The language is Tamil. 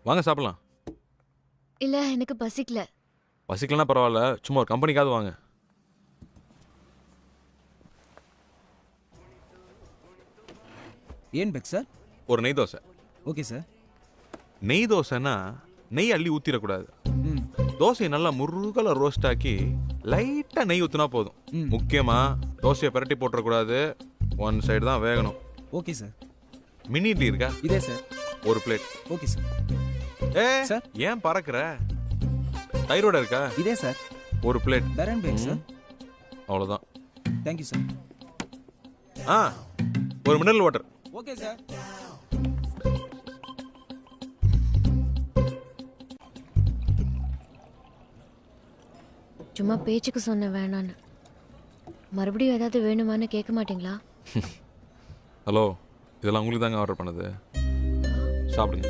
வாங்க சாப்பிடலாம். இல்ல எனக்கு பசிக்கல. பசிக்கலனா பரவாயில்ல, சும்மா ஒரு கம்பெனிக்காவது வாங்க. ஏன் பெக் சார்? ஒரு நெய் தோசை. Okay sir. நெய் தோசைன்னா நெய் அள்ளி ஊற்றிடக்கூடாது. ம் தோசையை நல்லா முருகலை ரோஸ்ட் ஆக்கி லைட்டாக நெய் ஊற்றினா போதும். ம் முக்கியமாக தோசையை பிரட்டி போட்டுறக்கூடாது, ஒன் சைடு தான் வேகணும். Okay sir. மினி இட்லி இருக்கா? இதே சார். ஒரு பிளேட். Okay sir. சார் ஏன் பறக்கிற? தைரோட இருக்கா? இதே சார். ஒரு பிளேட். பரன் பேக் சார். அவ்வளோதான். Thank you sir. ஒரு மினரல் வாட்டர். Okay sir. சும்மா பேச்சுக்கு சொன்ன வேணான்னு. மறுபடியும் ஏதாவது வேணுமான்னு கேட்க மாட்டீங்களா? ஹலோ, இதெல்லாம் உங்களுக்கு தாங்க ஆர்டர் பண்ணது. சாப்பிடுங்க.